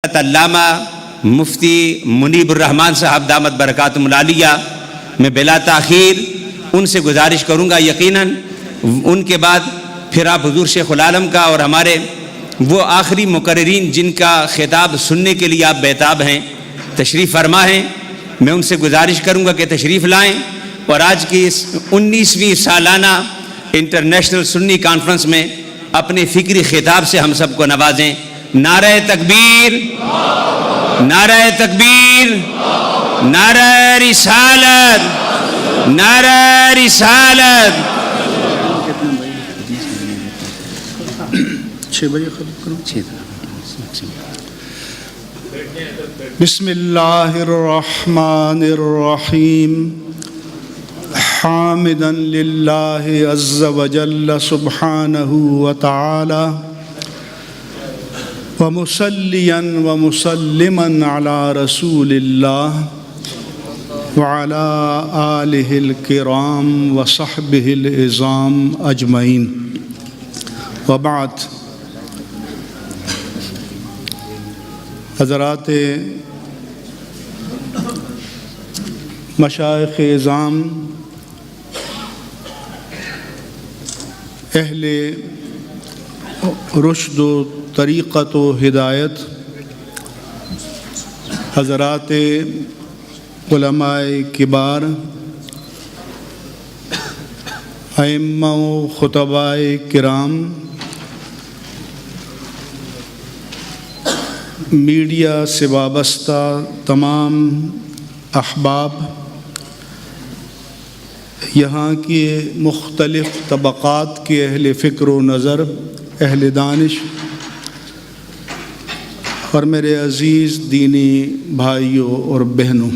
علامہ مفتی منیب الرحمان صاحب دامت برکاتہم العالیہ، میں بلا تاخیر ان سے گزارش کروں گا، یقیناً ان کے بعد پھر آپ حضور شیخ العالم کا اور ہمارے وہ آخری مقررین جن کا خطاب سننے کے لیے آپ بیتاب ہیں تشریف فرما ہیں، میں ان سے گزارش کروں گا کہ تشریف لائیں اور آج کی اس 19ویں سالانہ انٹرنیشنل سنی کانفرنس میں اپنے فکری خطاب سے ہم سب کو نوازیں۔ نعرہ تکبیر، نعرہ تکبیر، نعرہ رسالت، نعرہ رسالت۔ بسم اللہ الرحمن الرحیم، حامدا للہ عز وجل سبحانہ وتعالی، ومصلیا ومسلما علی رسول اللہ وعلی آلہ الکرام وصحبہ العظام اجمعین، وبعد۔ حضرات مشائخ اعظام، اہل رشد و طریقت و ہدایت، حضرات علماء کبار، ائمہ و خطباء کرام، میڈیا سے وابستہ تمام احباب، یہاں کے مختلف طبقات کے اہل فکر و نظر، اہل دانش اور میرے عزیز دینی بھائیوں اور بہنوں،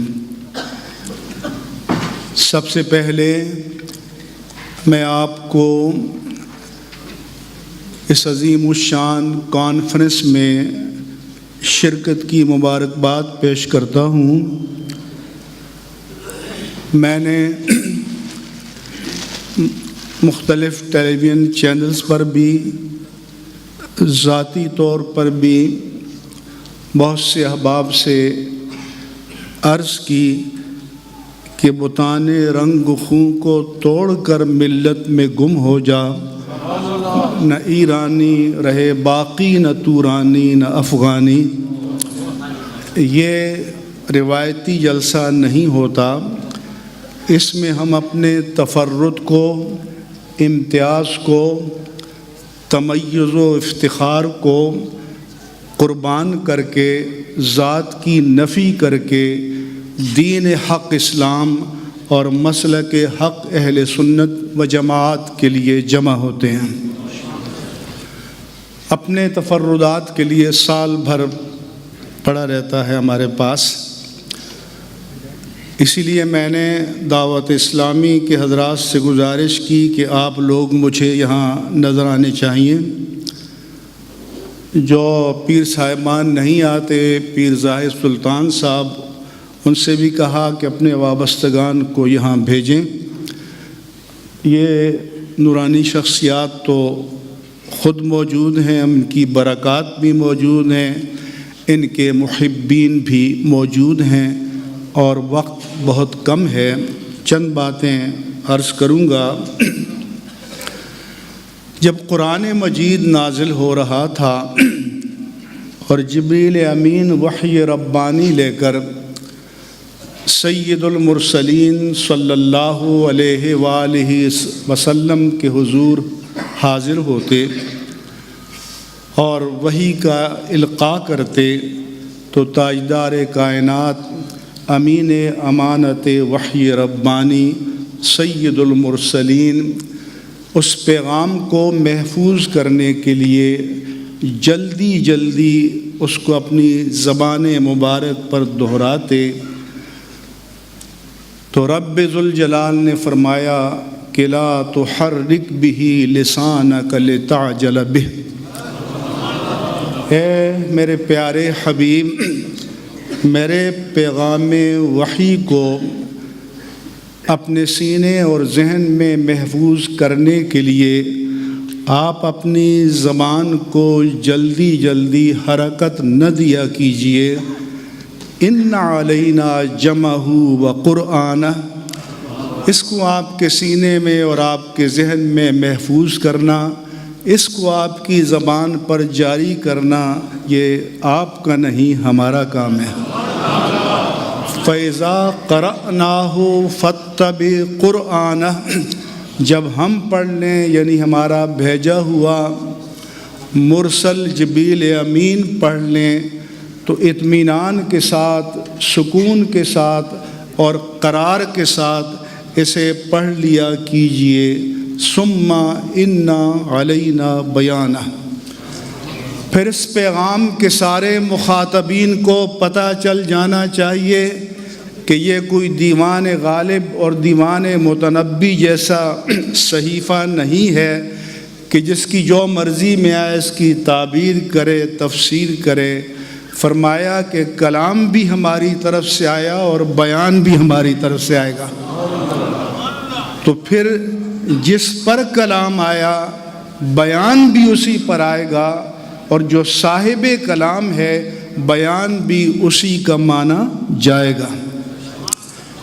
سب سے پہلے میں آپ کو اس عظیم الشان کانفرنس میں شرکت کی مبارکباد پیش کرتا ہوں۔ میں نے مختلف ٹیلی ویژن چینلز پر بھی، ذاتی طور پر بھی بہت سے احباب سے عرض کی کہ بتان رنگ خوں کو توڑ کر ملت میں گم ہو جا، نہ ایرانی رہے باقی، نہ تورانی نہ افغانی۔ یہ روایتی جلسہ نہیں ہوتا، اس میں ہم اپنے تفرد کو، امتیاز کو، تمیز و افتخار کو قربان کر کے، ذات کی نفی کر کے، دین حق اسلام اور مسلک حق اہل سنت و جماعت کے لیے جمع ہوتے ہیں۔ اپنے تفردات کے لیے سال بھر پڑا رہتا ہے ہمارے پاس، اسی لیے میں نے دعوت اسلامی کے حضرات سے گزارش کی کہ آپ لوگ مجھے یہاں نظر آنے چاہیے۔ جو پیر صاحبان نہیں آتے، پیر ظاہر سلطان صاحب، ان سے بھی کہا کہ اپنے وابستگان کو یہاں بھیجیں۔ یہ نورانی شخصیات تو خود موجود ہیں، ان کی برکات بھی موجود ہیں، ان کے محبین بھی موجود ہیں، اور وقت بہت کم ہے، چند باتیں عرض کروں گا۔ جب قرآن مجید نازل ہو رہا تھا اور جبریل امین وحی ربانی لے کر سید المرسلین صلی اللہ علیہ وآلہ وسلم کے حضور حاضر ہوتے اور وحی کا القاء کرتے، تو تاجدار کائنات، امین امانت وحی ربانی، سید المرسلین، اس پیغام کو محفوظ کرنے کے لیے جلدی اس کو اپنی زبان مبارک پر دہراتے، تو رب ذوالجلال نے فرمایا کہ لا تحرک بہ لسانک لتعجل بہ۔ اے میرے پیارے حبیب، میرے پیغام وحی کو اپنے سینے اور ذہن میں محفوظ کرنے کے لیے آپ اپنی زبان کو جلدی جلدی حرکت نہ دیا کیجیے. ان علینا جمعہ و قرآنہ، اس کو آپ کے سینے میں اور آپ کے ذہن میں محفوظ کرنا، اس کو آپ کی زبان پر جاری کرنا، یہ آپ کا نہیں ہمارا کام ہے. فَإِذَا قَرَأْنَاهُ فَاتَّبِعْ قُرْآنَهُ، جب ہم پڑھ لیں یعنی ہمارا بھیجا ہوا مرسل جبریل امین پڑھ لیں تو اطمینان کے ساتھ، سکون کے ساتھ اور قرار کے ساتھ اسے پڑھ لیا کیجئے. ثم انا علینا بیانہ، پھر اس پیغام کے سارے مخاطبین کو پتہ چل جانا چاہیے کہ یہ کوئی دیوان غالب اور دیوان متنبی جیسا صحیفہ نہیں ہے کہ جس کی جو مرضی میں آئے اس کی تعبیر کرے، تفسیر کرے. فرمایا کہ کلام بھی ہماری طرف سے آیا اور بیان بھی ہماری طرف سے آئے گا. تو پھر جس پر کلام آیا بیان بھی اسی پر آئے گا، اور جو صاحب کلام ہے بیان بھی اسی کا مانا جائے گا.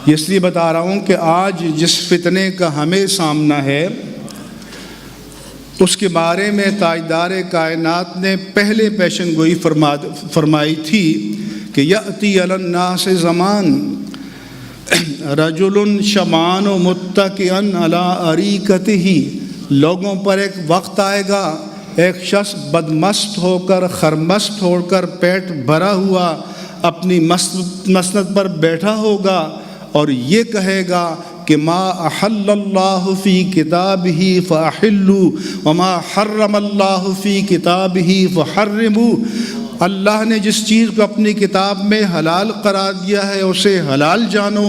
اس لیے بتا رہا ہوں کہ آج جس فتنے کا ہمیں سامنا ہے اس کے بارے میں تاجدار کائنات نے پہلے پیشن گوئی فرمائی تھی کہ یأتی علی الناس زمان رجل شبعان متکئا علی اریکتہ، لوگوں پر ایک وقت آئے گا ایک شخص بدمست ہو کر، خرمست ہو کر، پیٹ بھرا ہوا اپنی مسند پر بیٹھا ہوگا اور یہ کہے گا کہ ما احل اللہ فی کتابہ فاحلوا وما حرم اللہ فی کتابہ فحرموا، اللہ نے جس چیز کو اپنی کتاب میں حلال قرار دیا ہے اسے حلال جانو،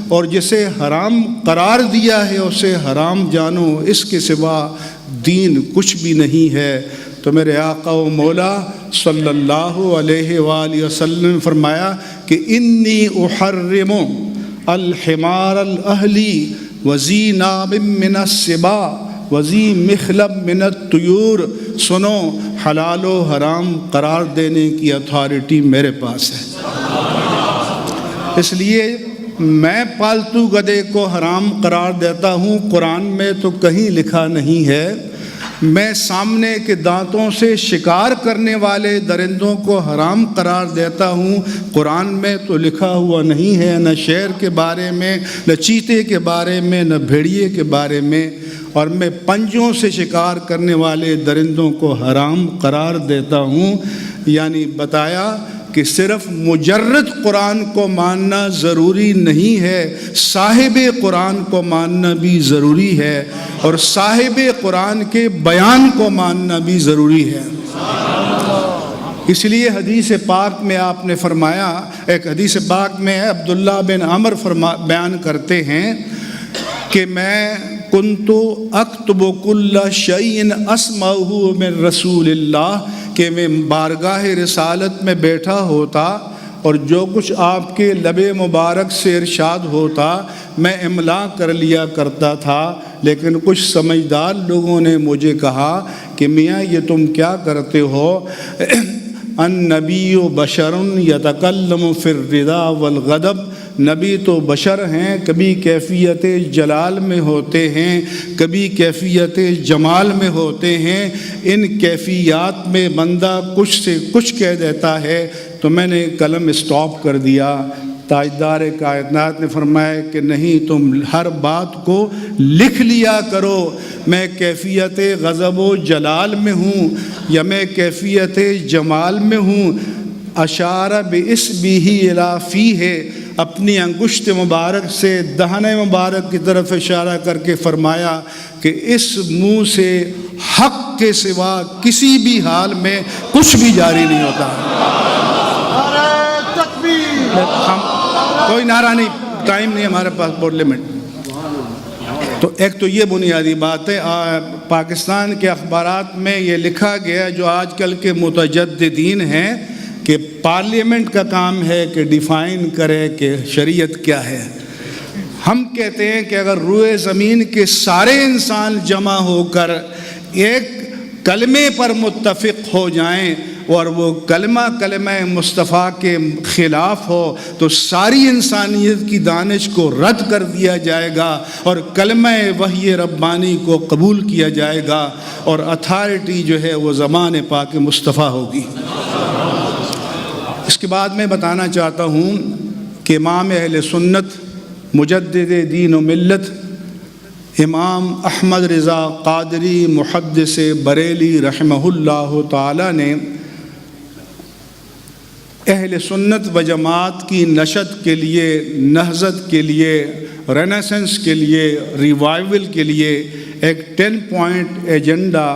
اور جسے حرام قرار دیا ہے اسے حرام جانو، اس کے سوا دین کچھ بھی نہیں ہے. تو میرے آقا و مولا صلی اللہ علیہ وآلہ وسلم نے فرمایا کہ انی احرم الحمار الاہلی وذی ناب من السباع وذی مخلب من الطیور، سنو حلال و حرام قرار دینے کی اتھارٹی میرے پاس ہے. اس لیے میں پالتو گدھے کو حرام قرار دیتا ہوں، قرآن میں تو کہیں لکھا نہیں ہے. میں سامنے کے دانتوں سے شکار کرنے والے درندوں کو حرام قرار دیتا ہوں، قرآن میں تو لکھا ہوا نہیں ہے، نہ شیر کے بارے میں، نہ چیتے کے بارے میں، نہ بھیڑیے کے بارے میں. اور میں پنجوں سے شکار کرنے والے درندوں کو حرام قرار دیتا ہوں. یعنی بتایا کہ صرف مجرد قرآن کو ماننا ضروری نہیں ہے، صاحب قرآن کو ماننا بھی ضروری ہے، اور صاحب قرآن کے بیان کو ماننا بھی ضروری ہے. اس لیے حدیث پاک میں آپ نے فرمایا، ایک حدیث پاک میں عبداللہ بن عمر بیان کرتے ہیں کہ میں کنت اکتب کل شیء اسمعہ من رسول اللہ، کہ میں بارگاہ رسالت میں بیٹھا ہوتا اور جو کچھ آپ کے لب مبارک سے ارشاد ہوتا میں املا کر لیا کرتا تھا. لیکن کچھ سمجھدار لوگوں نے مجھے کہا کہ میاں یہ تم کیا کرتے ہو؟ النبی بشر یتکلم فی الرضا والغضب، نبی تو بشر ہیں، کبھی کیفیت جلال میں ہوتے ہیں، کبھی کیفیت جمال میں ہوتے ہیں. ان کیفیات میں بندہ کچھ سے کچھ کہہ دیتا ہے. تو میں نے قلم اسٹاپ کر دیا. تاجدار کائنات نے فرمایا کہ نہیں، تم ہر بات کو لکھ لیا کرو. میں کیفیت غضب و جلال میں ہوں یا میں کیفیت جمال میں ہوں. اشارہ باسمہ الی فیہ، اپنی انگشت مبارک سے دہنے مبارک کی طرف اشارہ کر کے فرمایا کہ اس منہ سے حق کے سوا کسی بھی حال میں کچھ بھی جاری نہیں ہوتا. کوئی نعرہ نہیں، ٹائم نہیں ہمارے پاس، بہت لمٹ. تو ایک تو یہ بنیادی بات ہے. پاکستان کے اخبارات میں یہ لکھا گیا، جو آج کل کے متجددین ہیں، کہ پارلیمنٹ کا کام ہے کہ ڈیفائن کرے کہ شریعت کیا ہے. ہم کہتے ہیں کہ اگر روئے زمین کے سارے انسان جمع ہو کر ایک کلمے پر متفق ہو جائیں اور وہ کلمہ مصطفیٰ کے خلاف ہو تو ساری انسانیت کی دانش کو رد کر دیا جائے گا اور کلمہ وحی ربانی کو قبول کیا جائے گا اور اتھارٹی جو ہے وہ زبان پاک مصطفیٰ ہوگی۔ اس کے بعد میں بتانا چاہتا ہوں کہ امام اہل سنت مجدد دین و ملت امام احمد رضا قادری محدث بریلی رحمہ اللہ تعالی نے اہل سنت و جماعت کی نشت کے لیے، نہضت کے لیے، رینیسنس کے لیے، ریوائول کے لیے ایک 10 پوائنٹ ایجنڈا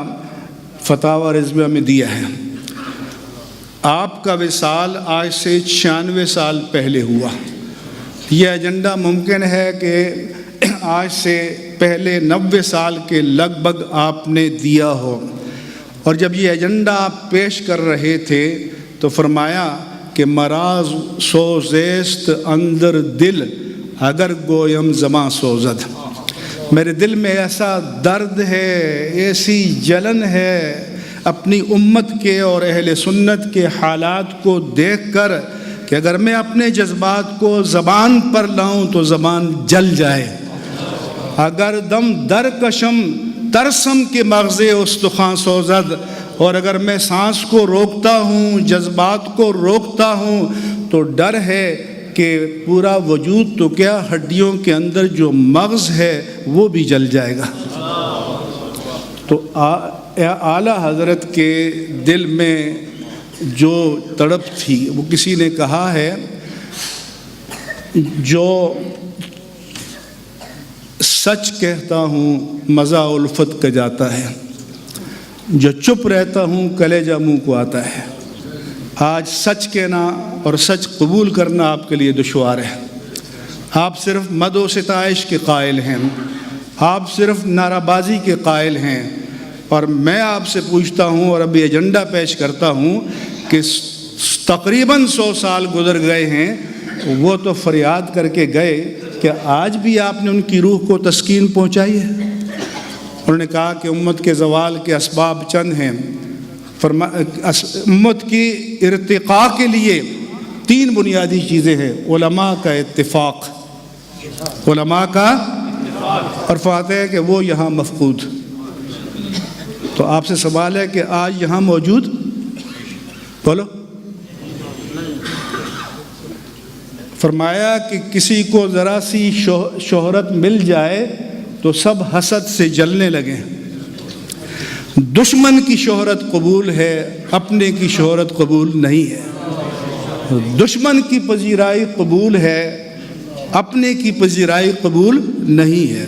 فتاوی رضویہ میں دیا ہے۔ آپ کا وصال آج سے 96 سال پہلے ہوا۔ یہ ایجنڈا ممکن ہے کہ آج سے پہلے 90 سال کے لگ بھگ آپ نے دیا ہو، اور جب یہ ایجنڈا آپ پیش کر رہے تھے تو فرمایا کہ مراز سو زیست اندر دل اگر گویم زماں سوزد، میرے دل میں ایسا درد ہے، ایسی جلن ہے اپنی امت کے اور اہل سنت کے حالات کو دیکھ کر کہ اگر میں اپنے جذبات کو زبان پر لاؤں تو زبان جل جائے، اگر دم در کشم ترسم کے مغز استخوان سوزد، اور اگر میں سانس کو روکتا ہوں، جذبات کو روکتا ہوں تو ڈر ہے کہ پورا وجود تو کیا ہڈیوں کے اندر جو مغز ہے وہ بھی جل جائے گا۔ تو اعلیٰ حضرت کے دل میں جو تڑپ تھی، وہ کسی نے کہا ہے جو سچ کہتا ہوں مزہ الفت کا جاتا ہے، جو چپ رہتا ہوں کلیجہ منہ کو آتا ہے۔ آج سچ کہنا اور سچ قبول کرنا آپ کے لیے دشوار ہے۔ آپ صرف مد و ستائش کے قائل ہیں، آپ صرف نعرہ بازی کے قائل ہیں، اور میں آپ سے پوچھتا ہوں اور ابھی ایجنڈا پیش کرتا ہوں کہ تقریباً 100 سال گزر گئے ہیں، وہ تو فریاد کر کے گئے کہ آج بھی آپ نے ان کی روح کو تسکین پہنچائی ہے؟ انہوں نے کہا کہ امت کے زوال کے اسباب چند ہیں، امت کی ارتقاء کے لیے 3 بنیادی چیزیں ہیں: علماء کا اتفاق، علماء کا، اور فرماتے ہیں کہ وہ یہاں مفقود۔ تو آپ سے سوال ہے کہ آج یہاں موجود؟ بولو۔ فرمایا کہ کسی کو ذرا سی شہرت مل جائے تو سب حسد سے جلنے لگے۔ دشمن کی شہرت قبول ہے، اپنے کی شہرت قبول نہیں ہے۔ دشمن کی پذیرائی قبول ہے، اپنے کی پذیرائی قبول نہیں ہے۔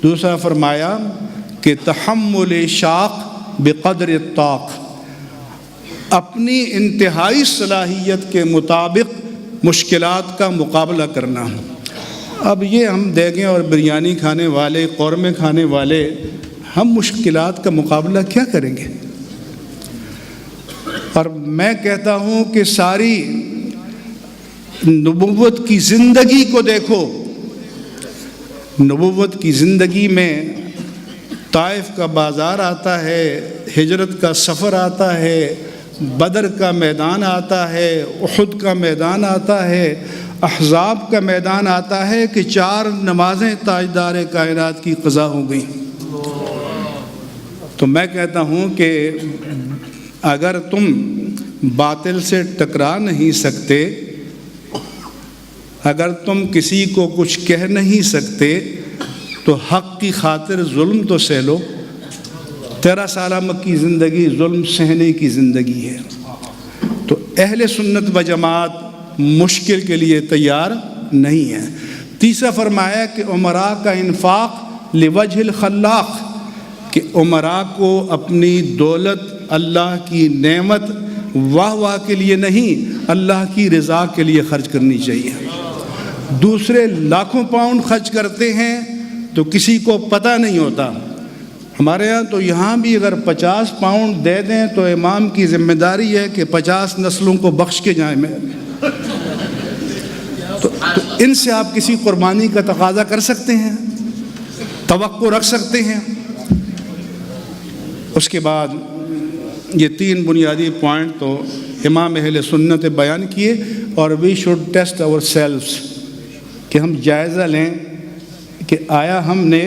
دوسرا فرمایا کہ تحمل شاق بقدر الطاق، اپنی انتہائی صلاحیت کے مطابق مشکلات کا مقابلہ کرنا۔ اب یہ ہم دیگیں اور بریانی کھانے والے، قورمے کھانے والے، ہم مشکلات کا مقابلہ کیا کریں گے؟ اور میں کہتا ہوں کہ ساری نبوت کی زندگی کو دیکھو، نبوت کی زندگی میں طائف کا بازار آتا ہے، ہجرت کا سفر آتا ہے، بدر کا میدان آتا ہے، احد کا میدان آتا ہے، احزاب کا میدان آتا ہے کہ 4 نمازیں تاجدار کائنات کی قضا ہو گئیں۔ تو میں کہتا ہوں کہ اگر تم باطل سے ٹکرا نہیں سکتے، اگر تم کسی کو کچھ کہہ نہیں سکتے تو حق کی خاطر ظلم تو سہ لو۔ 13 سالہ مکی زندگی ظلم سہنے کی زندگی ہے۔ تو اہل سنت و جماعت مشکل کے لیے تیار نہیں ہے۔ تیسرا فرمایا کہ امراء کا انفاق لوجہ الخلاق، کہ امراء کو اپنی دولت اللہ کی نعمت واہ واہ کے لیے نہیں، اللہ کی رضا کے لیے خرچ کرنی چاہیے۔ دوسرے لاکھوں پاؤنڈ خرچ کرتے ہیں تو کسی کو پتہ نہیں ہوتا۔ ہمارے ہاں تو یہاں بھی اگر 50 پاؤنڈ دے دیں تو امام کی ذمہ داری ہے کہ 50 نسلوں کو بخش کے جائیں۔ میں تو ان سے آپ کسی قربانی کا تقاضا کر سکتے ہیں، توقع رکھ سکتے ہیں؟ اس کے بعد یہ 3 بنیادی پوائنٹ تو امام اہل سنت بیان کیے، اور وی شوڈ ٹیسٹ آور سیلفس، کہ ہم جائزہ لیں کہ آیا ہم نے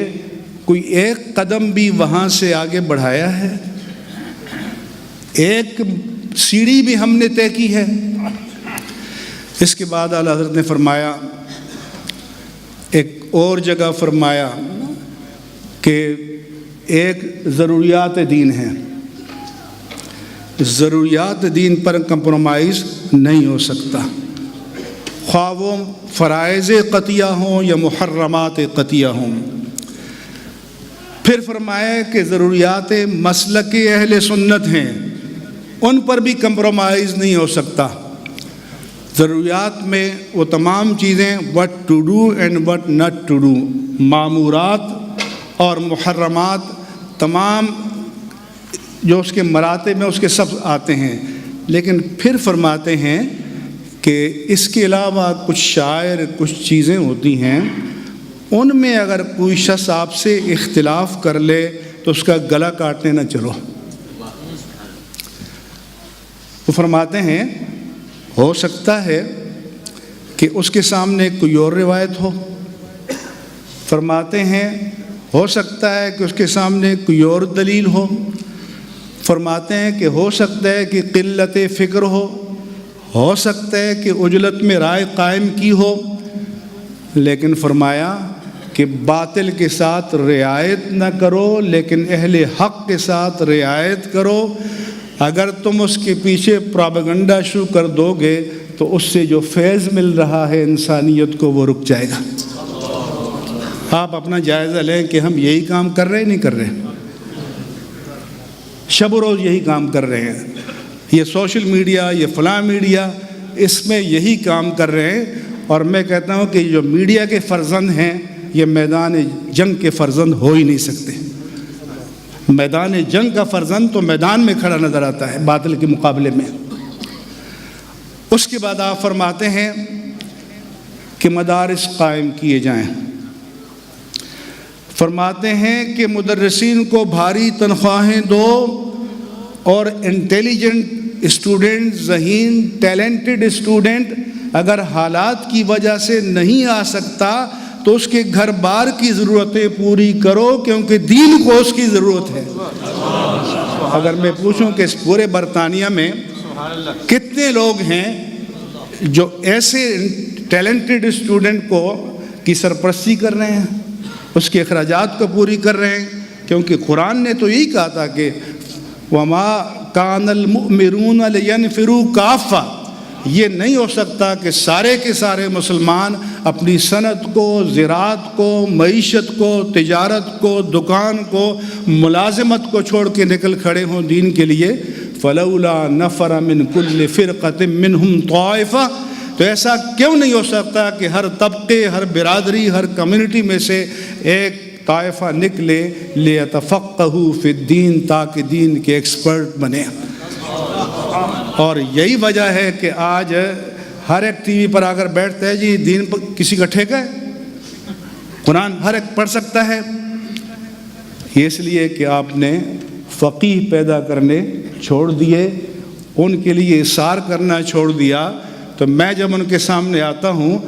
کوئی ایک قدم بھی وہاں سے آگے بڑھایا ہے، ایک سیڑھی بھی ہم نے طے کی ہے۔ اس کے بعد اعلیٰ حضرت نے فرمایا، ایک اور جگہ فرمایا کہ ایک ضروریات دین ہیں، ضروریات دین پر کمپرومائز نہیں ہو سکتا، خواہ وہ فرائض قطعیہ ہوں یا محرمات قطعیہ ہوں۔ پھر فرمایا کہ ضروریات مسلک اہل سنت ہیں، ان پر بھی کمپرومائز نہیں ہو سکتا۔ ضروریات میں وہ تمام چیزیں what to do and what not to do, معمورات اور محرمات، تمام جو اس کے مراتب میں اس کے سب آتے ہیں۔ لیکن پھر فرماتے ہیں کہ اس کے علاوہ کچھ شائر کچھ چیزیں ہوتی ہیں، ان میں اگر کوئی شخص آپ سے اختلاف کر لے تو اس کا گلا کاٹنے نہ چلو۔ وہ فرماتے ہیں ہو سکتا ہے کہ اس کے سامنے کوئی اور روایت ہو، فرماتے ہیں ہو سکتا ہے کہ اس کے سامنے کوئی اور دلیل ہو، فرماتے ہیں کہ ہو سکتا ہے کہ قلت فکر ہو سکتا ہے کہ عجلت میں رائے قائم کی ہو، لیکن فرمایا کہ باطل کے ساتھ رعایت نہ کرو لیکن اہل حق کے ساتھ رعایت کرو۔ اگر تم اس کے پیچھے پروپیگنڈا شروع کر دو گے تو اس سے جو فیض مل رہا ہے انسانیت کو وہ رک جائے گا۔ آپ اپنا جائزہ لیں کہ ہم یہی کام کر رہے ہیں نہیں کر رہے، شب و روز یہی کام کر رہے ہیں، یہ سوشل میڈیا، یہ فلاں میڈیا، اس میں یہی کام کر رہے ہیں۔ اور میں کہتا ہوں کہ جو میڈیا کے فرزند ہیں یہ میدان جنگ کے فرزند ہو ہی نہیں سکتے۔ میدان جنگ کا فرزند تو میدان میں کھڑا نظر آتا ہے باطل کے مقابلے میں۔ اس کے بعد آپ فرماتے ہیں کہ مدارس قائم کیے جائیں، فرماتے ہیں کہ مدرسین کو بھاری تنخواہیں دو اور انٹیلیجنٹ اسٹوڈنٹ، ذہین ٹیلنٹڈ اسٹوڈنٹ اگر حالات کی وجہ سے نہیں آ سکتا تو اس کے گھر بار کی ضرورتیں پوری کرو، کیونکہ دین کو اس کی ضرورت ہے۔ اگر میں پوچھوں کہ اس پورے برطانیہ میں کتنے لوگ ہیں جو ایسے ٹیلنٹڈ اسٹوڈنٹ کو کی سرپرستی کر رہے ہیں، اس کے اخراجات کو پوری کر رہے ہیں، کیونکہ قرآن نے تو یہی کہا تھا کہ وَمَا كَانَ الْمُؤْمِنُونَ لِيَنْفِرُوا كَافَّةً، یہ نہیں ہو سکتا کہ سارے کے سارے مسلمان اپنی صنعت کو، زراعت کو، معیشت کو، تجارت کو، دکان کو، ملازمت کو چھوڑ کے نکل کھڑے ہوں دین کے لیے۔ فَلَوْلَا نَفَرَ مِنْ كُلِّ فِرْقَةٍ مِّنْهُمْ طَائِفَةٌ، تو ایسا کیوں نہیں ہو سکتا کہ ہر طبقے، ہر برادری، ہر کمیونٹی میں سے ایک طائفہ نکلے لِيَتَفَقَّهُوا فِي الدِّينِ، تاکہ دین کے ایکسپرٹ بنے۔ اور یہی وجہ ہے کہ آج ہر ایک ٹی وی پر آ کر بیٹھتا ہے جی دین پر کسی کا ٹھیکہ ہے، قرآن ہر ایک پڑھ سکتا ہے۔ یہ اس لیے کہ آپ نے فقیہ پیدا کرنے چھوڑ دیے، ان کے لیے اثار کرنا چھوڑ دیا۔ تو میں جب ان کے سامنے آتا ہوں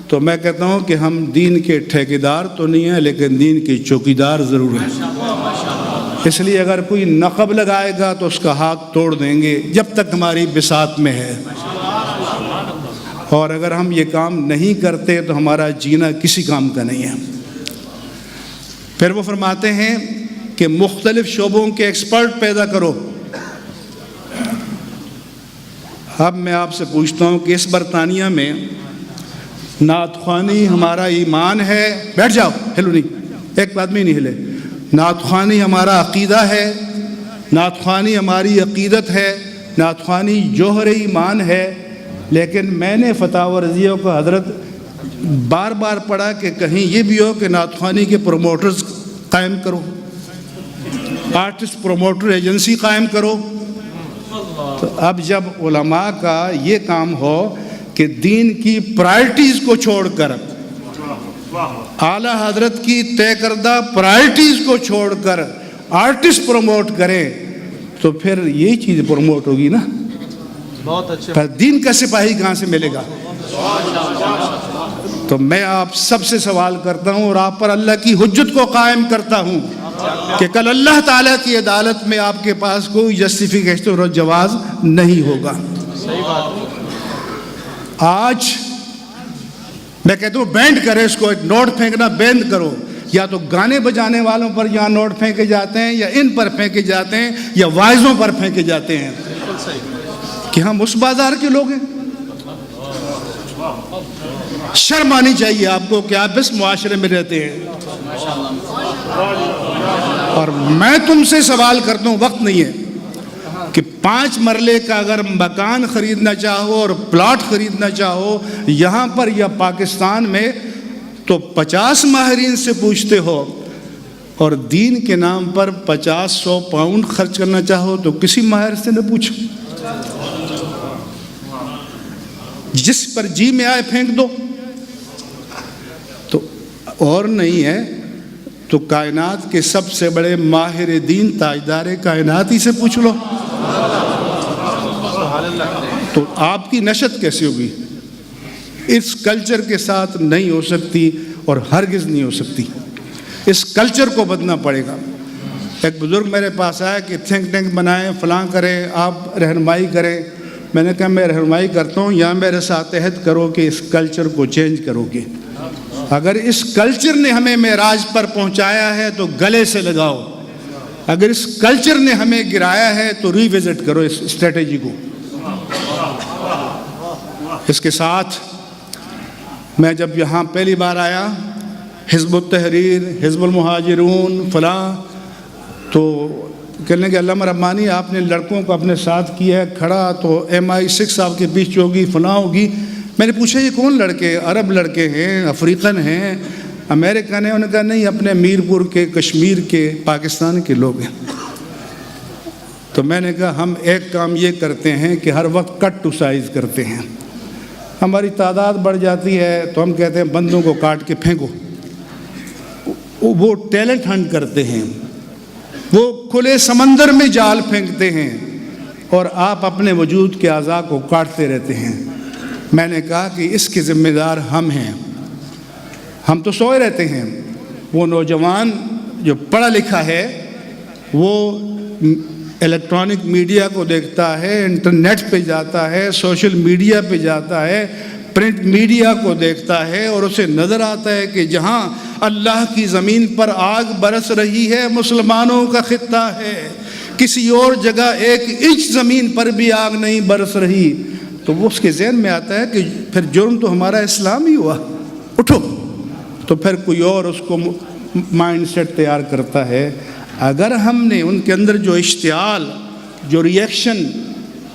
تو میں کہتا ہوں کہ ہم دین کے ٹھیکیدار تو نہیں ہیں لیکن دین کے چوکیدار ضرور ہیں۔ اس لیے اگر کوئی نقب لگائے گا تو اس کا ہاتھ توڑ دیں گے جب تک ہماری بساط میں ہے، اور اگر ہم یہ کام نہیں کرتے تو ہمارا جینا کسی کام کا نہیں ہے۔ پھر وہ فرماتے ہیں کہ مختلف شعبوں کے ایکسپرٹ پیدا کرو۔ اب میں آپ سے پوچھتا ہوں کہ اس برطانیہ میں نعت خوانی ہمارا ایمان ہے، بیٹھ جاؤ، ہلو نہیں، ایک آدمی نہیں ہلے، نعت خوانی ہمارا عقیدہ ہے، نعت خوانی ہماری عقیدت ہے، نعت خوانی جوہر ایمان ہے، لیکن میں نے فتاوی رضیہ کو حضرت بار بار پڑھا کہ کہیں یہ بھی ہو کہ نعت خوانی کے پروموٹرز قائم کرو، آرٹسٹ پروموٹر ایجنسی قائم کرو۔ تو اب جب علماء کا یہ کام ہو کہ دین کی پرائرٹیز کو چھوڑ کر، اعلیٰ حضرت کی طے کردہ پرائرٹیز کو چھوڑ کر آرٹسٹ پروموٹ کریں تو پھر یہی چیز پروموٹ ہوگی نا. بہت اچھے. پھر دین کا سپاہی کہاں سے ملے گا؟ تو میں آپ سب سے سوال کرتا ہوں اور آپ پر اللہ کی حجت کو قائم کرتا ہوں کہ کل اللہ تعالیٰ کی عدالت میں آپ کے پاس کوئی جسٹیفیکیشن اور جواز نہیں ہوگا. صحیح بات. آج میں کہتا ہوں بینڈ کرے اس کو، ایک نوٹ پھینکنا بینڈ کرو. یا تو گانے بجانے والوں پر یہاں نوٹ پھینکے جاتے ہیں، یا ان پر پھینکے جاتے ہیں، یا وائزوں پر پھینکے جاتے ہیں. بالکل صحیح. کہ ہم اس بازار کے لوگ ہیں. شرم آنی چاہیے آپ کو کہ آپ اس معاشرے میں رہتے ہیں. اور میں تم سے سوال کرتا ہوں، وقت نہیں ہے، کہ 5 مرلے کا اگر مکان خریدنا چاہو اور پلاٹ خریدنا چاہو یہاں پر یا پاکستان میں، تو 50 ماہرین سے پوچھتے ہو، اور دین کے نام پر 50-100 پاؤنڈ خرچ کرنا چاہو تو کسی ماہر سے نہ پوچھو، جس پر جی میں آئے پھینک دو. تو اور نہیں ہے تو کائنات کے سب سے بڑے ماہر دین تاجدار کائنات ہی سے پوچھ لو. تو آپ کی نشت کیسے ہوگی؟ اس کلچر کے ساتھ نہیں ہو سکتی اور ہرگز نہیں ہو سکتی. اس کلچر کو بدلنا پڑے گا. ایک بزرگ میرے پاس آیا کہ تھنک ٹینک بنائیں، فلاں کریں، آپ رہنمائی کریں. میں نے کہا میں رہنمائی کرتا ہوں، یا میرے ساتھ عہد کرو کہ اس کلچر کو چینج کرو گے. اگر اس کلچر نے ہمیں معراج پر پہنچایا ہے تو گلے سے لگاؤ، اگر اس کلچر نے ہمیں گرایا ہے تو ری وزٹ کرو اس اسٹریٹجی کو. اس کے ساتھ میں جب یہاں پہلی بار آیا، حزب التحریر، حزب المہاجرون فلاں، تو کہنے کہ علامہ ربانی آپ نے لڑکوں کو اپنے ساتھ کیا ہے کھڑا، تو MI6 آپ کے پیچھے ہوگی، فلاں ہوگی. میں نے پوچھا یہ کون لڑکے؟ عرب لڑکے ہیں، افریقن ہیں، امریکن ہیں؟ انہوں نے کہا نہیں، اپنے میرپور کے، کشمیر کے، پاکستان کے لوگ ہیں. تو میں نے کہا ہم ایک کام یہ کرتے ہیں کہ ہر وقت کٹ ٹو سائز کرتے ہیں. ہماری تعداد بڑھ جاتی ہے تو ہم کہتے ہیں بندوں کو کاٹ کے پھینکو. وہ ٹیلنٹ ہنٹ کرتے ہیں، وہ کھلے سمندر میں جال پھینکتے ہیں، اور آپ اپنے وجود کے اعضاء کو کاٹتے رہتے ہیں. میں نے کہا کہ اس کے ذمہ دار ہم ہیں. ہم تو سوئے رہتے ہیں. وہ نوجوان جو پڑھا لکھا ہے وہ الیکٹرانک میڈیا کو دیکھتا ہے، انٹرنیٹ پہ جاتا ہے، سوشل میڈیا پہ جاتا ہے، پرنٹ میڈیا کو دیکھتا ہے، اور اسے نظر آتا ہے کہ جہاں اللہ کی زمین پر آگ برس رہی ہے مسلمانوں کا خطہ ہے، کسی اور جگہ 1 انچ زمین پر بھی آگ نہیں برس رہی. تو وہ اس کے ذہن میں آتا ہے کہ پھر جرم تو ہمارا اسلام ہی ہوا، اٹھو. تو پھر کوئی اور اس کو مائنڈ سیٹ تیار کرتا ہے. اگر ہم نے ان کے اندر جو اشتعال، جو ریئیکشن،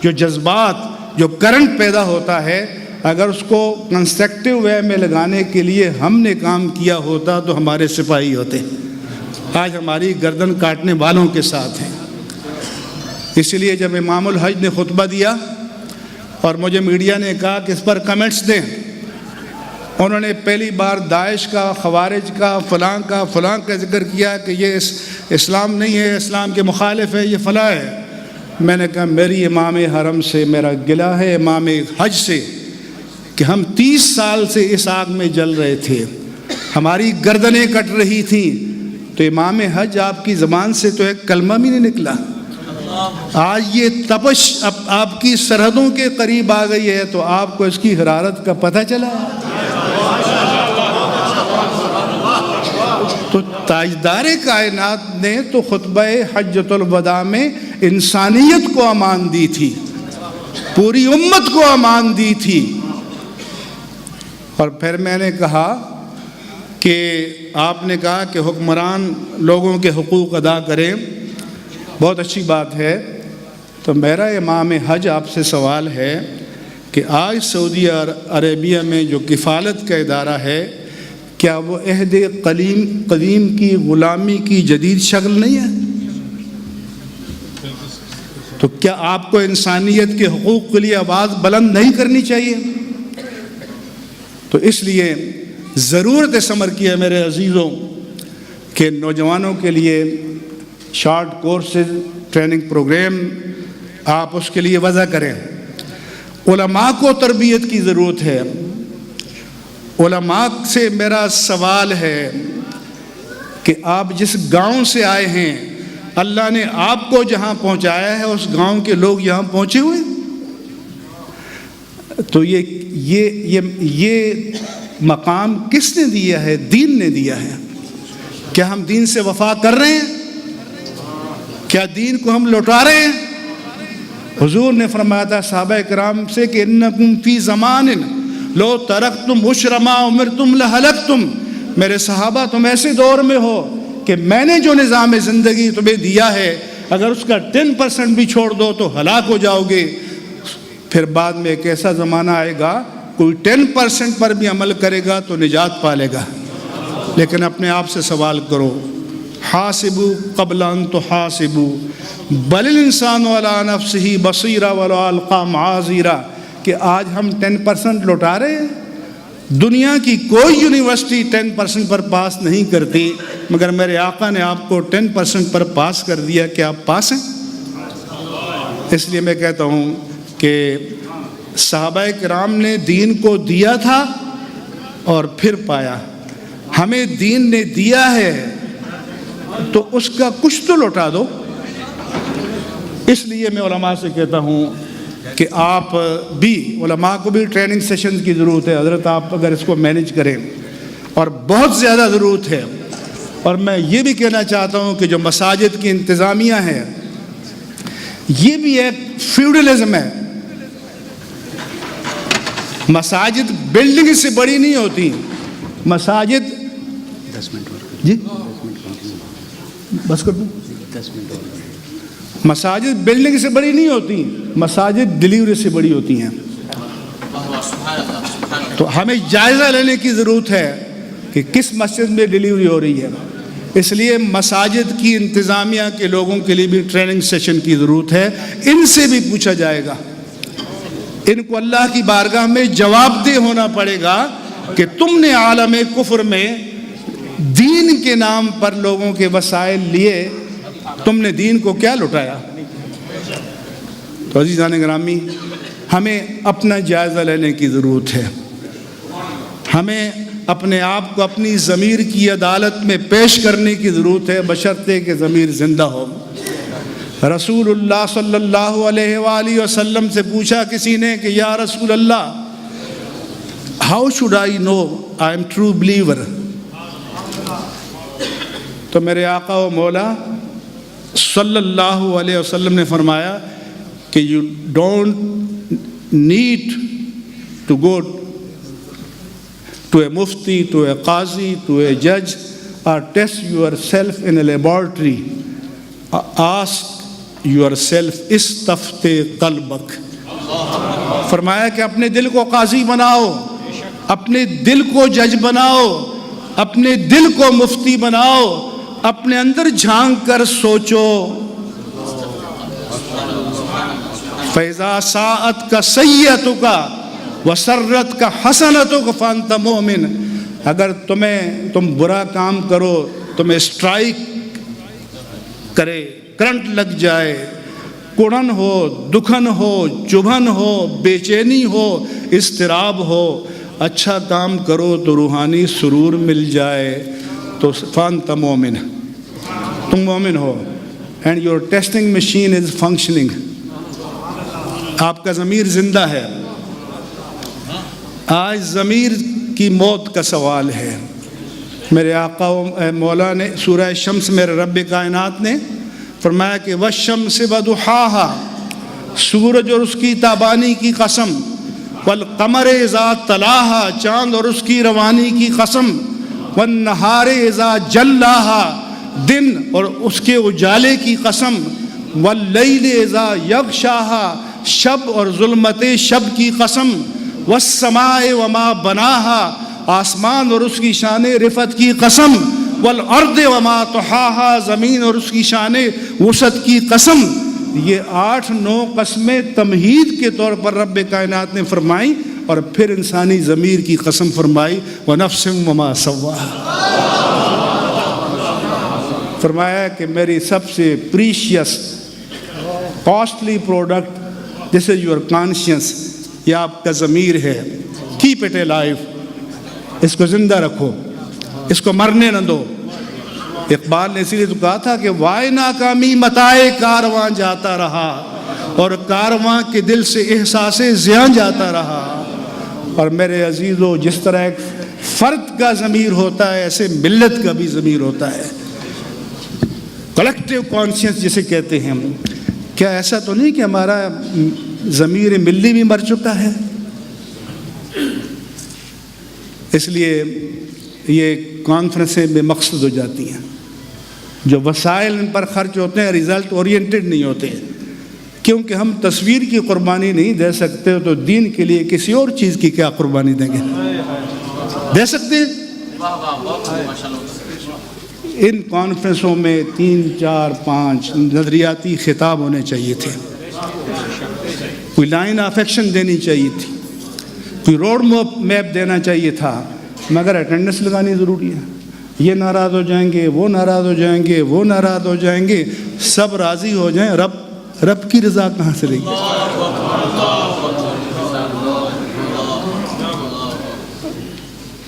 جو جذبات، جو کرنٹ پیدا ہوتا ہے، اگر اس کو کنسٹرکٹیو وے میں لگانے کے لیے ہم نے کام کیا ہوتا تو ہمارے سپاہی ہوتے. آج ہماری گردن کاٹنے والوں کے ساتھ ہیں. اس لیے جب امام الحج نے خطبہ دیا اور مجھے میڈیا نے کہا کہ اس پر کمنٹس دیں، انہوں نے پہلی بار داعش کا، خوارج کا، فلاں کا ذکر کیا کہ یہ اسلام نہیں ہے، اسلام کے مخالف ہے، یہ فلاں ہے. میں نے کہا میری امام حرم سے میرا گلہ ہے، امام حج سے، کہ ہم 30 سال سے اس آگ میں جل رہے تھے، ہماری گردنیں کٹ رہی تھیں، تو امام حج آپ کی زبان سے تو ایک کلمہ بھی نہیں نکلا. آج یہ تپش اب آپ کی سرحدوں کے قریب آ گئی ہے تو آپ کو اس کی حرارت کا پتہ چلا. تو تاجدار کائنات نے تو خطبہ حجۃ الوداع میں انسانیت کو امان دی تھی، پوری امت کو امان دی تھی. اور پھر میں نے کہا کہ آپ نے کہا کہ حکمران لوگوں کے حقوق ادا کریں، بہت اچھی بات ہے. تو میرا امام حج آپ سے سوال ہے کہ آج سعودی عربیہ میں جو کفالت کا ادارہ ہے، کیا وہ عہد قدیم کی غلامی کی جدید شکل نہیں ہے؟ تو کیا آپ کو انسانیت کے حقوق کے لیے آواز بلند نہیں کرنی چاہیے؟ تو اس لیے ضرورت ثمر کی ہے میرے عزیزوں کہ نوجوانوں کے لیے شارٹ کورسز ٹریننگ پروگرام آپ اس کے لیے وضع کریں۔ علماء کو تربیت کی ضرورت ہے۔ علماء سے میرا سوال ہے کہ آپ جس گاؤں سے آئے ہیں اللہ نے آپ کو جہاں پہنچایا ہے اس گاؤں کے لوگ یہاں پہنچے ہوئے، تو یہ مقام کس نے دیا ہے؟ دین نے دیا ہے۔ کیا ہم دین سے وفا کر رہے ہیں؟ کیا دین کو ہم لوٹا رہے ہیں؟ حضور نے فرمایا تھا صحابہ کرام سے کہ انکم فی زمان لو ترکتم عشر ما امرتم لہلکتم، میرے صحابہ تم ایسے دور میں ہو کہ میں نے جو نظام زندگی تمہیں دیا ہے اگر اس کا 10% بھی چھوڑ دو تو ہلاک ہو جاؤ گے۔ پھر بعد میں ایک ایسا زمانہ آئے گا کوئی 10% پر بھی عمل کرے گا تو نجات پالے گا۔ لیکن اپنے آپ سے سوال کرو، حاسبوا قبل ان تحاسبوا بل الانسان علی نفسہ بصیرہ ولو القی معاذیرہ، کہ آج ہم 10% لوٹا رہے ہیں۔ دنیا کی کوئی یونیورسٹی 10% پر پاس نہیں کرتی، مگر میرے آقا نے آپ کو 10% پر پاس کر دیا کہ آپ پاس ہیں۔ اس لیے میں کہتا ہوں کہ صحابہ کرام نے دین کو دیا تھا اور پھر پایا، ہمیں دین نے دیا ہے تو اس کا کچھ تو لوٹا دو۔ اس لیے میں علماء سے کہتا ہوں کہ آپ بھی، علماء کو بھی ٹریننگ سیشن کی ضرورت ہے حضرت، آپ اگر اس کو مینیج کریں، اور بہت زیادہ ضرورت ہے۔ اور میں یہ بھی کہنا چاہتا ہوں کہ جو مساجد کی انتظامیہ ہے یہ بھی ایک فیوڈلزم ہے۔ مساجد بلڈنگ سے بڑی نہیں ہوتی، مساجد جی بس کر دوں، مساجد بلڈنگ سے بڑی نہیں ہوتی، مساجد ڈیلیوری سے بڑی ہوتی ہیں۔ تو ہمیں جائزہ لینے کی ضرورت ہے کہ کس مسجد میں ڈیلیوری ہو رہی ہے۔ اس لیے مساجد کی انتظامیہ کے لوگوں کے لیے بھی ٹریننگ سیشن کی ضرورت ہے۔ ان سے بھی پوچھا جائے گا، ان کو اللہ کی بارگاہ میں جواب دہ ہونا پڑے گا کہ تم نے عالم کفر میں دین کے نام پر لوگوں کے وسائل لیے، تم نے دین کو کیا لٹایا؟ تو عزیزان گرامی، ہمیں اپنا جائزہ لینے کی ضرورت ہے۔ ہمیں اپنے آپ کو اپنی ضمیر کی عدالت میں پیش کرنے کی ضرورت ہے، بشرطے کہ ضمیر زندہ ہو۔ رسول اللہ صلی اللہ علیہ وآلہ وسلم سے پوچھا کسی نے کہ یا رسول اللہ، how should I know I am true believer? تو میرے آقا و مولا صلی اللہ علیہ وسلم نے فرمایا کہ you don't need to go to a مفتی، ٹو اے قاضی، ٹو اے جج اور test yourself in a laboratory, ask yourself استفت قلبک۔ فرمایا کہ اپنے دل کو قاضی بناؤ، اپنے دل کو جج بناؤ، اپنے دل کو مفتی بناؤ، اپنے اندر جھانک کر سوچو۔ فَإِذَا سَاءَتْكَ سَيِّئَتُكَ وَسَرَّتْكَ حَسَنَتُكَ فَأَنْتَ مُؤْمِنٌ۔ اگر تم برا کام کرو، تمہیں اسٹرائک کرے، کرنٹ لگ جائے، کڑن ہو، دکھن ہو، چبھن ہو، بے چینی ہو، اضطراب ہو، اچھا کام کرو تو روحانی سرور مل جائے، تو فَأَنْتَ مُؤْمِنٌ، تم مومن ہو۔ And your testing machine is functioning, آپ کا ضمیر زندہ ہے۔ آج ضمیر کی موت کا سوال ہے۔ میرے آقا و مولا نے سورہ شمس، میرے رب کائنات نے فرمایا کہ والشمس وضحاها، سورج اور اس کی تابانی کی قسم، والقمر اذا تلاہا، چاند اور اس کی روانی کی قسم، والنہار اذا جلاہا، دن اور اس کے اجالے کی قسم، واللیل اذا یغشاہا، شب اور ظلمت شب کی قسم، والسماء وما بناہا، آسمان اور اس کی شان رفعت کی قسم، والارض وما طحاہا، زمین اور اس کی شان وسعت کی قسم۔ یہ 8-9 قسمیں تمہید کے طور پر رب کائنات نے فرمائی، اور پھر انسانی ضمیر کی قسم فرمائی، وَنَفْسٍ وَمَا سَوَّاهَا۔ فرمایا کہ میری سب سے precious costly product this is your conscious, یہ آپ کا ضمیر ہے، کیپ اٹ اے لائف، اس کو زندہ رکھو، اس کو مرنے نہ دو۔ اقبال نے اسی لیے تو کہا تھا کہ وائے ناکامی متائے کارواں جاتا رہا، اور کارواں کے دل سے احساس زیاں جاتا رہا۔ اور میرے عزیزو، جس طرح ایک فرد کا ضمیر ہوتا ہے ایسے ملت کا بھی ضمیر ہوتا ہے، کلیکٹیو کانشیس جسے کہتے ہیں۔ کیا ایسا تو نہیں کہ ہمارا ضمیر ملی بھی مر چکا ہے؟ اس لیے یہ کانفرنسیں بے مقصد ہو جاتی ہیں، جو وسائل ان پر خرچ ہوتے ہیں ریزلٹ اورینٹڈ نہیں ہوتے، کیونکہ ہم تصویر کی قربانی نہیں دے سکتے تو دین کے لیے کسی اور چیز کی کیا قربانی دیں گے؟ دے سکتے ہیں؟ ان کانفرنسوں میں 3 4 5 نظریاتی خطاب ہونے چاہیے تھے، کوئی لائن آف ایکشن دینی چاہیے تھی، کوئی روڈ میپ دینا چاہیے تھا، مگر اٹینڈنس لگانی ضروری ہے۔ یہ ناراض ہو جائیں گے، وہ ناراض ہو جائیں گے، وہ ناراض ہو جائیں گے، سب راضی ہو جائیں، رب کی رضا کہاں سے لے گی؟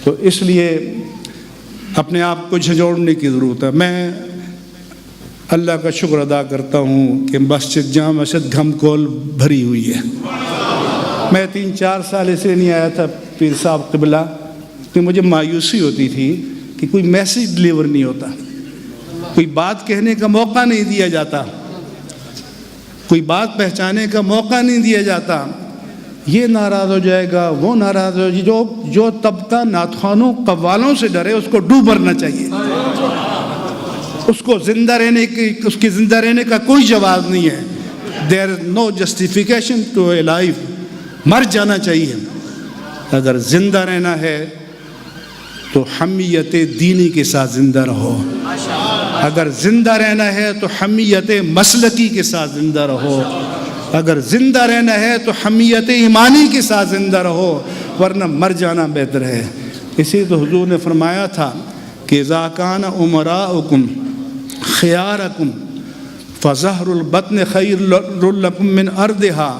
تو اس لیے اپنے آپ کو جھنجھوڑنے کی ضرورت ہے۔ میں اللہ کا شکر ادا کرتا ہوں کہ مسجد جامع مسجد گھم کھول بھری ہوئی ہے۔ میں 3 4 سال اس لیے نہیں آیا تھا پیر صاحب قبلہ کہ مجھے مایوسی ہوتی تھی کہ کوئی میسیج ڈلیور نہیں ہوتا، کوئی بات کہنے کا موقع نہیں دیا جاتا، کوئی بات پہچانے کا موقع نہیں دیا جاتا۔ یہ ناراض ہو جائے گا، وہ ناراض ہو جائے گا، جو طبقہ نعتخوانوں قوالوں سے ڈرے اس کو ڈوب مرنا چاہیے، اس کو زندہ رہنے کی، اس کے زندہ رہنے کا کوئی جواز نہیں ہے۔ دیر از نو جسٹیفیکیشن ٹو اے لائف، مر جانا چاہیے۔ اگر زندہ رہنا ہے تو حمیت دینی کے ساتھ زندہ رہو، اگر زندہ رہنا ہے تو حمیت مسلکی کے ساتھ زندہ رہو، اگر زندہ رہنا ہے تو حمیت ایمانی کے ساتھ زندہ رہو، ورنہ مر جانا بہتر ہے۔ اسی تو حضور نے فرمایا تھا کہ اذا کان امراؤکم خیارکم فظہر البطن خیر لکم من ارضها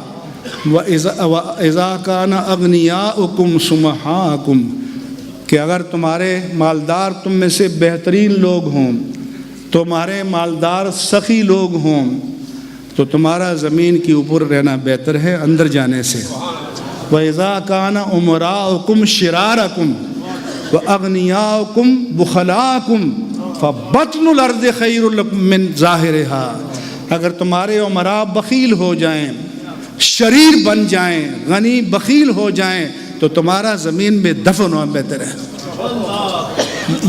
واذا کان اغنیاؤکم سمحاءکم، کہ اگر تمہارے مالدار تم میں سے بہترین لوگ ہوں، تمہارے مالدار سخی لوگ ہوں، تو تمہارا زمین کے اوپر رہنا بہتر ہے اندر جانے سے۔ وَإِذَا كَانَ أُمَرَاؤُكُمْ شِرَارَكُمْ وَأَغْنِيَاؤُكُمْ بُخَلَاءَكُمْ فَبَطْنُ الْأَرْضِ خَيْرٌ لَكُمْ مِنْ ظَاهِرِهَا، اگر تمہارے عمراء بخیل ہو جائیں، شریر بن جائیں، غنی بخیل ہو جائیں، تو تمہارا زمین میں دفن ہونا بہتر ہے۔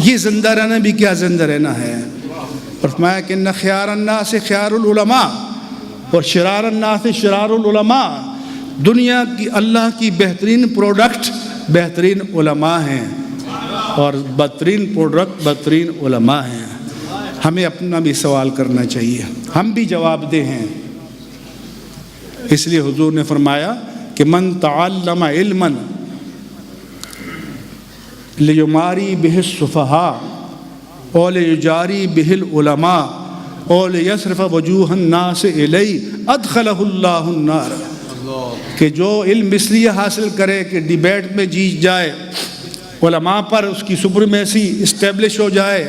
یہ زندہ رہنا بھی کیا زندہ رہنا ہے؟ اور فرمایا کہ ان خیار الناس خیار العلماء اور شرار الناس شرار العلماء، دنیا کی اللہ کی بہترین پروڈکٹ بہترین علماء ہیں، اور بدترین پروڈکٹ بدترین علماء ہیں۔ ہمیں اپنا بھی سوال کرنا چاہیے، ہم بھی جواب دہ ہیں۔ اس لیے حضور نے فرمایا کہ من تعلم علما لیماری بہ السفہاء اور لیجاری بہ العلماء اور لیصرف وجوہ الناس الیہ ادخلہ اللہ النار، کہ جو علم اس لیے حاصل کرے کہ ڈیبیٹ میں جیت جائے، علماء پر اس کی سپریمیسی اسٹیبلش ہو جائے،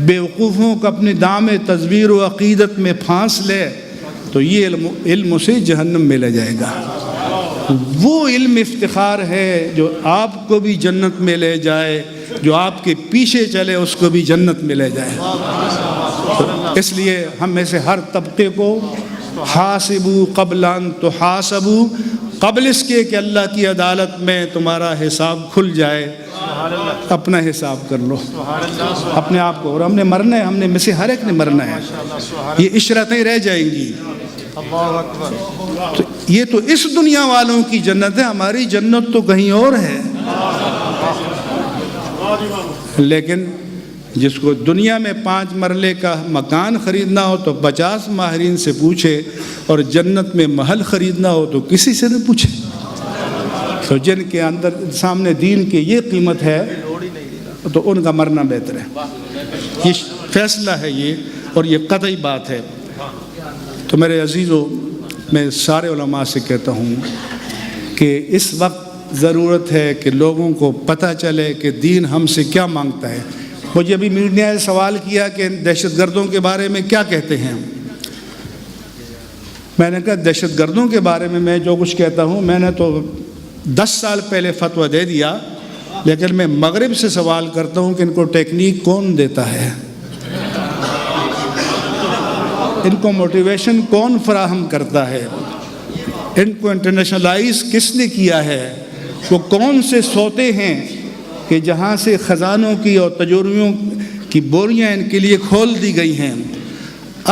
بیوقوفوں کو اپنے دام تزویر و عقیدت میں پھانس لے، تو یہ علم اسے جہنم میں لے جائے گا۔ وہ علم افتخار ہے جو آپ کو بھی جنت میں لے جائے، جو آپ کے پیچھے چلے اس کو بھی جنت میں لے جائے۔ اس لیے ہم میں سے ہر طبقے کو حاسبو قبل ان تحاسبو، قبل اس کے کہ اللہ کی عدالت میں تمہارا حساب کھل جائے، اپنا حساب کر لو اپنے آپ کو۔ اور ہم نے مرنا ہے، ہم نے میں سے ہر ایک نے مرنا ہے، یہ عشرتیں رہ جائیں گی۔ تو یہ تو اس دنیا والوں کی جنت ہے، ہماری جنت تو کہیں اور ہے۔ لیکن جس کو دنیا میں 5 مرلے کا مکان خریدنا ہو تو 50 ماہرین سے پوچھے، اور جنت میں محل خریدنا ہو تو کسی سے نہ پوچھے۔ تو جن کے اندر سامنے دین کی یہ قیمت ہے تو ان کا مرنا بہتر ہے۔ یہ فیصلہ ہے یہ، اور یہ قطعی بات ہے۔ تو میرے عزیزو، میں سارے علماء سے کہتا ہوں کہ اس وقت ضرورت ہے کہ لوگوں کو پتہ چلے کہ دین ہم سے کیا مانگتا ہے۔ مجھے ابھی میڈیا نے سوال کیا کہ دہشت گردوں کے بارے میں کیا کہتے ہیں۔ میں نے کہا دہشت گردوں کے بارے میں جو کچھ کہتا ہوں، میں نے تو 10 سال پہلے فتویٰ دے دیا، لیکن میں مغرب سے سوال کرتا ہوں کہ ان کو ٹیکنیک کون دیتا ہے، ان کو موٹیویشن کون فراہم کرتا ہے، ان کو انٹرنیشنلائز کس نے کیا ہے، وہ کون سے سوتے ہیں کہ جہاں سے خزانوں کی اور تجربیوں کی بوریاں ان کے لیے کھول دی گئی ہیں۔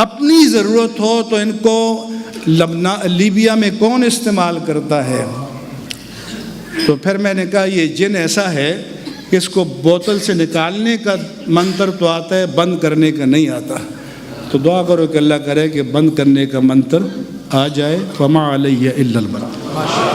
اپنی ضرورت ہو تو ان کو لیبیا میں کون استعمال کرتا ہے۔ تو پھر میں نے کہا یہ جن ایسا ہے کہ اس کو بوتل سے نکالنے کا منتر تو آتا ہے، بند کرنے کا نہیں آتا۔ تو دعا کرو کہ اللہ کرے کہ بند کرنے کا منتر آ جائے۔ وما علیہ الا البلاغ۔